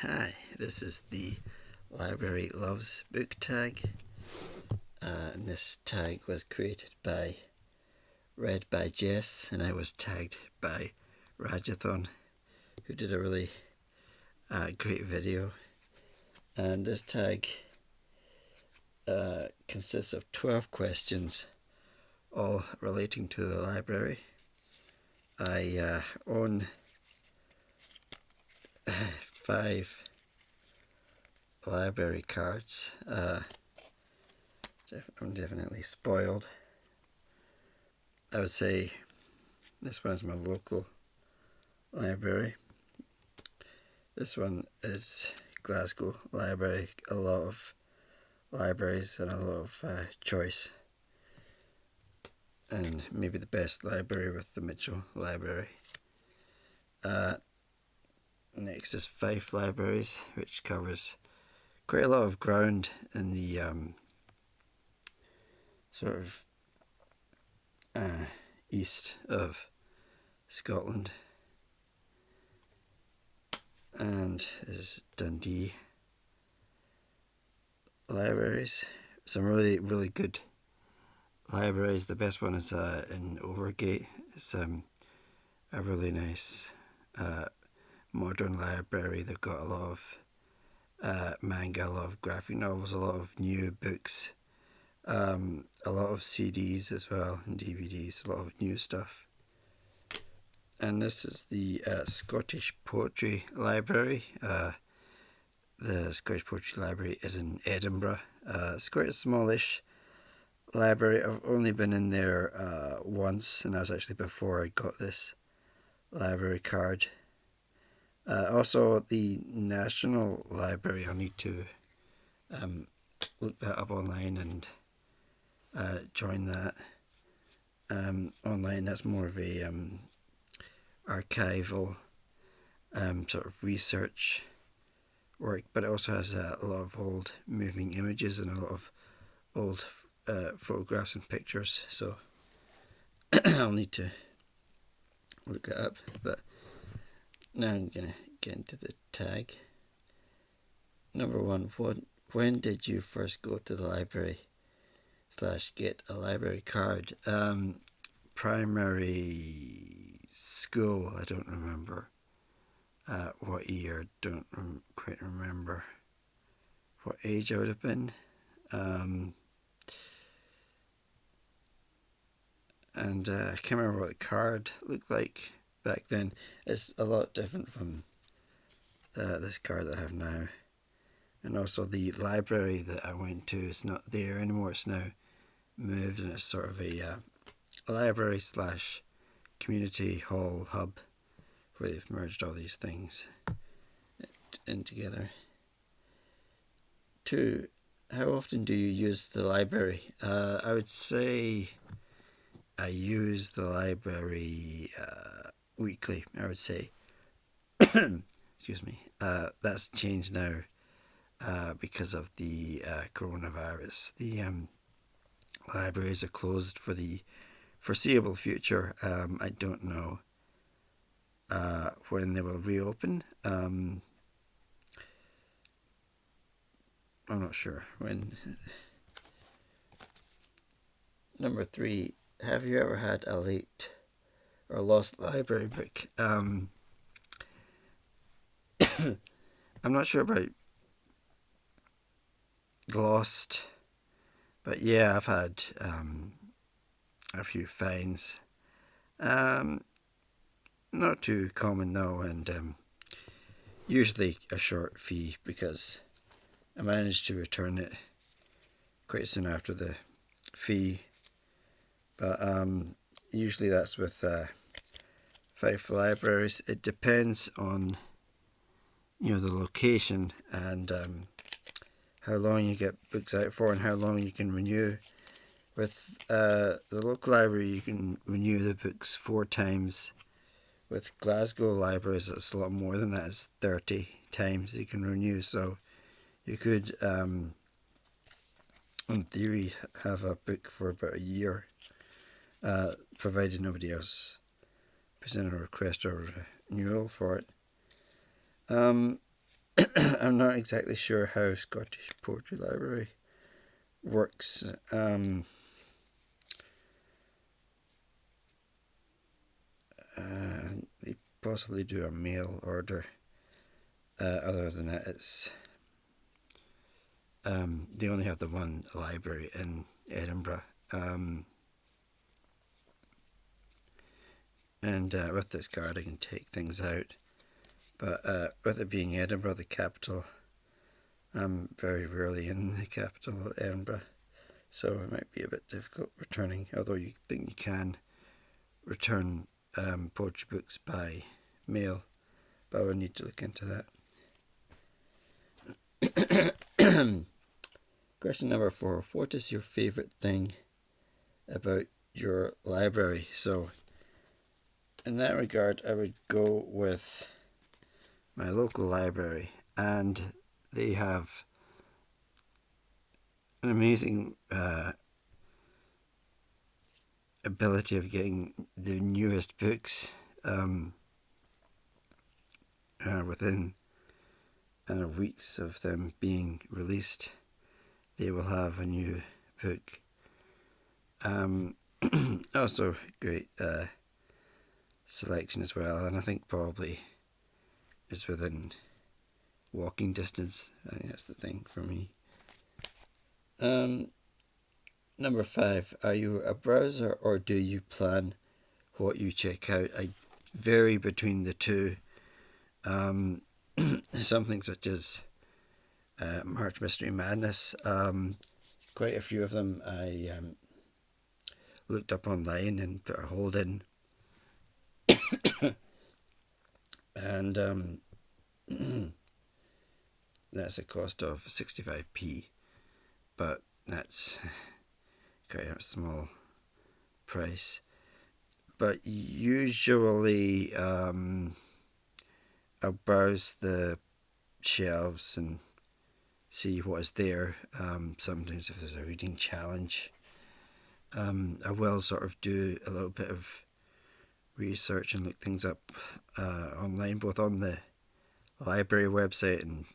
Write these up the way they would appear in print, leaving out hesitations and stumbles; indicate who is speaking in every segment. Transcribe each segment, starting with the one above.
Speaker 1: Hi, this is the Library Loves book tag, and this tag was read by Jess, and I was tagged by Rajathon, who did a really great video. And this tag consists of 12 questions, all relating to the library. I own 5 library cards. I'm definitely spoiled. I would say this one is my local library. This one is Glasgow Library. A lot of libraries and a lot of choice. And maybe the best library with the Mitchell Library. Next is Fife Libraries, which covers quite a lot of ground in the sort of east of Scotland. And is Dundee Libraries. Some really, really good libraries. The best one is in Overgate. It's a really nice modern library. They've got a lot of manga, a lot of graphic novels, a lot of new books, a lot of CDs as well, and DVDs, a lot of new stuff. And this is the Scottish Poetry Library. The Scottish Poetry Library is in Edinburgh. It's quite a smallish library. I've only been in there once, and that was actually before I got this library card. Also, the National Library, I'll need to look that up online and join that. Online, that's more of a archival sort of research work, but it also has a lot of old moving images and a lot of old photographs and pictures, so I'll need to look that up. But now I'm going to get into the tag. Number 1, when did you first go to the library / get a library card? Primary school, I don't remember what year, don't quite remember what age I would have been. And I can't remember what the card looked like back then. It's a lot different from this card that I have now. And also the library that I went to is not there anymore. It's now moved, and it's sort of a library / community hall hub where they've merged all these things in together. 2, how often do you use the library? I would say I use the library weekly, I would say. Excuse me. That's changed now because of the coronavirus. The libraries are closed for the foreseeable future. I don't know when they will reopen. I'm not sure when. Number 3, have you ever had a late or lost library book? I'm not sure about lost, but yeah, I've had a few fines. Not too common though, and usually a short fee, because I managed to return it quite soon after the fee. But usually that's with 5 libraries. It depends on the location and how long you get books out for and how long you can renew. With the local library, you can renew the books 4 times. With Glasgow libraries, it's a lot more than that. It's 30 times you can renew. So you could, in theory, have a book for about a year, provided nobody else presented a request or renewal for it. I'm not exactly sure how Scottish Poetry Library works. They possibly do a mail order. Other than that, it's they only have the one library in Edinburgh. And with this card I can take things out. But with it being Edinburgh, the capital, I'm very rarely in the capital, Edinburgh. So it might be a bit difficult returning, although you think you can return poetry books by mail. But I would need to look into that. Question number 4. What is your favourite thing about your library? So in that regard, I would go with my local library, and they have an amazing ability of getting the newest books within weeks of them being released. They will have a new book. Also great selection as well, and I think probably is within walking distance. I think that's the thing for me. Number 5. Are you a browser or do you plan what you check out? I vary between the two. Something such as March Mystery Madness. Quite a few of them I looked up online and put a hold in. And that's a cost of 65p, but that's quite a small price. But usually I'll browse the shelves and see what is there. Sometimes if there's a reading challenge, I will sort of do a little bit of research and look things up online, both on the library website and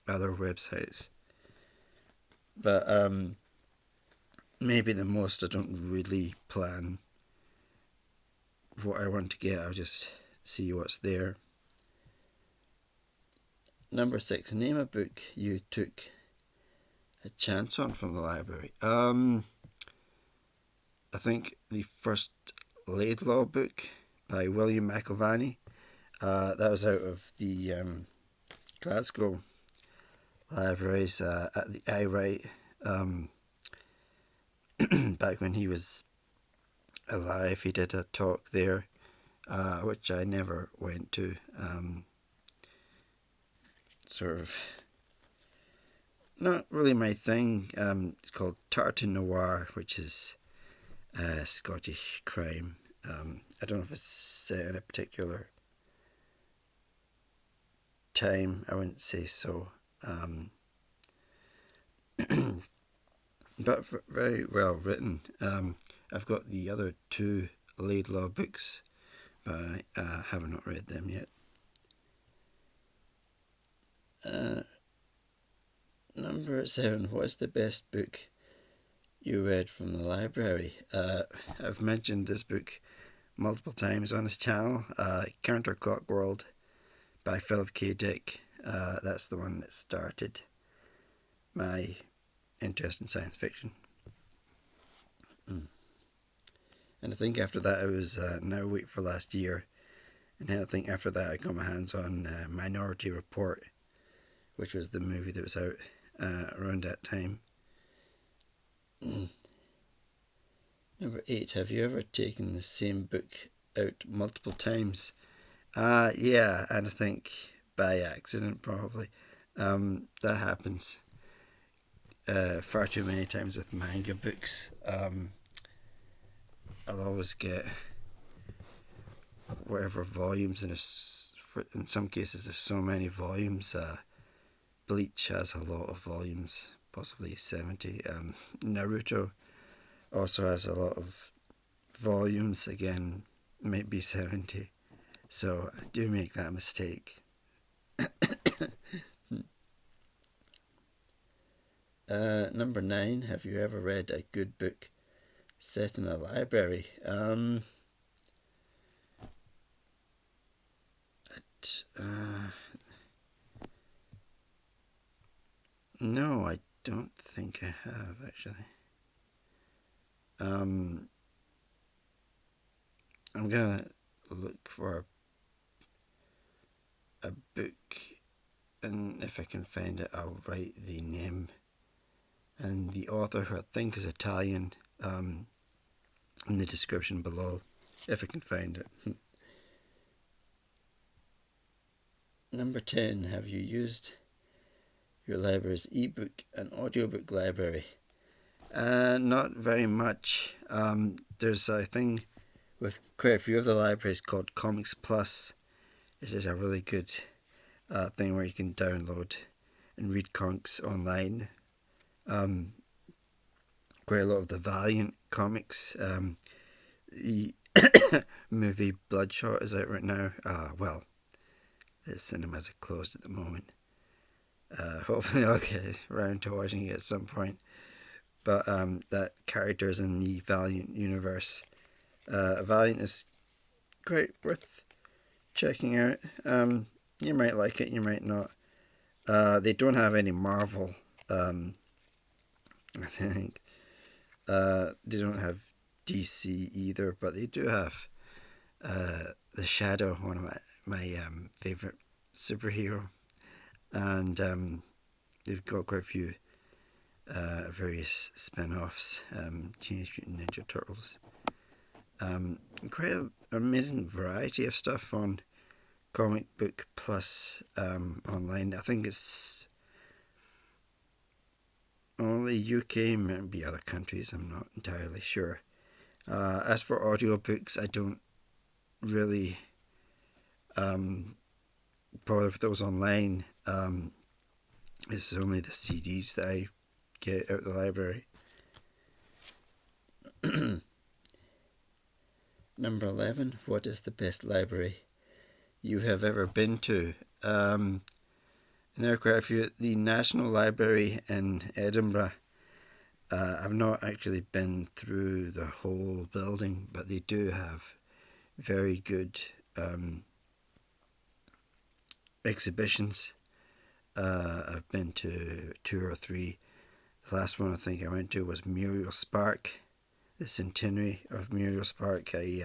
Speaker 1: other websites. But maybe the most, I don't really plan what I want to get. I'll just see what's there. Number 6. Name a book you took a chance on from the library. I think the first Laidlaw book by William McIlvanney. That was out of the Glasgow libraries at the I Write, back when he was alive. He did a talk there, which I never went to. Sort of not really my thing. It's called Tartan Noir, which is Scottish crime. I don't know if it's set in a particular time. I wouldn't say so. But very well written. I've got the other 2 Laidlaw books, but I have not read them yet. Number 7. What is the best book you read from the library? I've mentioned this book multiple times on this channel. Counterclock World by Philip K. Dick. That's the one that started my interest in science fiction. And I think after that I was Now Wait for Last Year, and then I think after that I got my hands on Minority Report, which was the movie that was out around that time. Number 8. Have you ever taken the same book out multiple times? Yeah, and I think by accident probably. That happens far too many times with manga books. I'll always get whatever volumes, and in some cases there's so many volumes. Bleach has a lot of volumes, possibly 70. Naruto also has a lot of volumes, again, might be 70. So I do make that mistake. Number 9, have you ever read a good book set in a library? No, I don't think I have, actually. I'm gonna look for a book, and if I can find it, I'll write the name and the author, who I think is Italian, in the description below, if I can find it. Number 10, have you used your library's ebook and audiobook library? Not very much. There's a thing with quite a few of the libraries called Comics Plus. This is a really good thing where you can download and read comics online. Quite a lot of the Valiant comics. The movie Bloodshot is out right now. Well, the cinemas are closed at the moment. Hopefully I'll get around to watching it at some point. But that characters in the Valiant universe. Valiant is quite worth checking out. You might like it, you might not. They don't have any Marvel, I think. They don't have DC either, but they do have The Shadow, one of my favourite superhero. And they've got quite a few various spin-offs, Teenage Mutant Ninja Turtles. Quite an amazing variety of stuff on Comic Book Plus online. I think it's only UK, maybe other countries, I'm not entirely sure. As for audiobooks, I don't really bother with those online. It's only the CDs that I get out of the library. Number 11, what is the best library you have ever been to? And there are quite a few. The National Library in Edinburgh. I've not actually been through the whole building, but they do have very good exhibitions. I've been to 2 or 3. The last one I think I went to was Muriel Spark, the centenary of Muriel Spark. I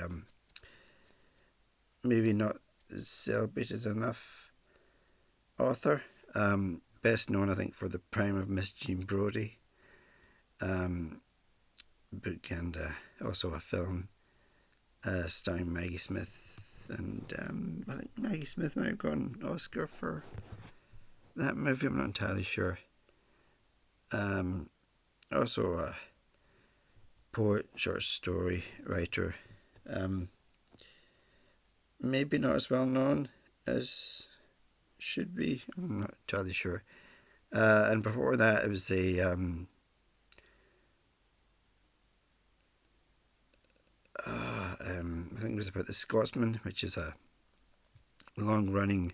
Speaker 1: maybe not celebrated enough author. Best known, I think, for The Prime of Miss Jean Brodie book, and also a film starring Maggie Smith, and I think Maggie Smith might have got an Oscar for that movie, I'm not entirely sure. Also a poet, short story writer, maybe not as well known as should be, I'm not entirely sure. And before that, it was I think it was about The Scotsman, which is a long-running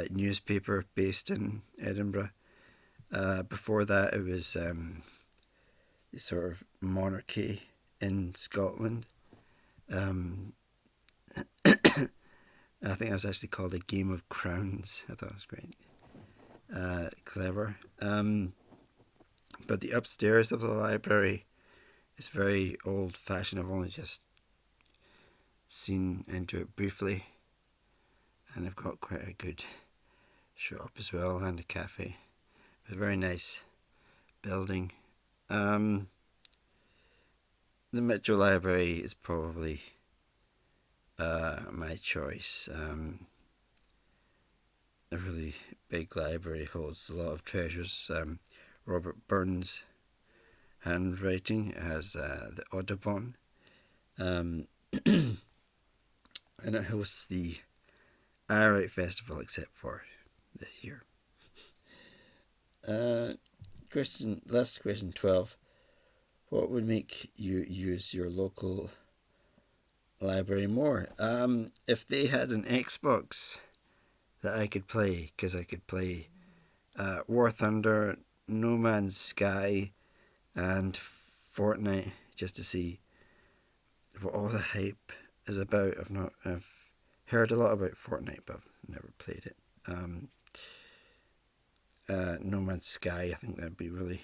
Speaker 1: newspaper based in Edinburgh. Before that, it was sort of monarchy in Scotland. I think it was actually called A Game of Crowns. I thought it was great. Clever. But the upstairs of the library is very old-fashioned. I've only just seen into it briefly. And they've got quite a good shop as well, and a cafe. It's a very nice building. The Metro Library is probably my choice. A really big library, holds a lot of treasures. Robert Burns' handwriting. It has the Audubon. And it hosts the Write Festival, except for this year. Last question 12. What would make you use your local library more? If they had an Xbox that I could play, because I could play War Thunder, No Man's Sky and Fortnite just to see what all the hype is about. I've heard a lot about Fortnite, but I've never played it. No Man's Sky, I think that'd be really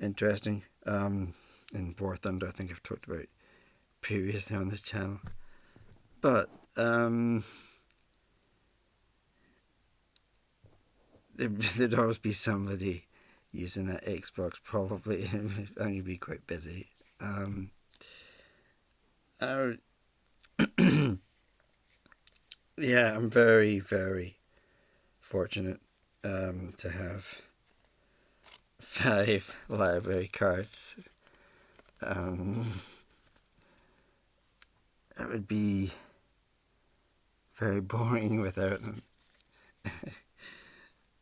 Speaker 1: interesting. And War Thunder, I think I've talked about previously on this channel. But there'd always be somebody using that Xbox, probably, and you'd be quite busy. Yeah, I'm very, very fortunate to have 5 library cards. It would be very boring without them.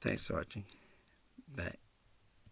Speaker 1: Thanks for watching. Bye.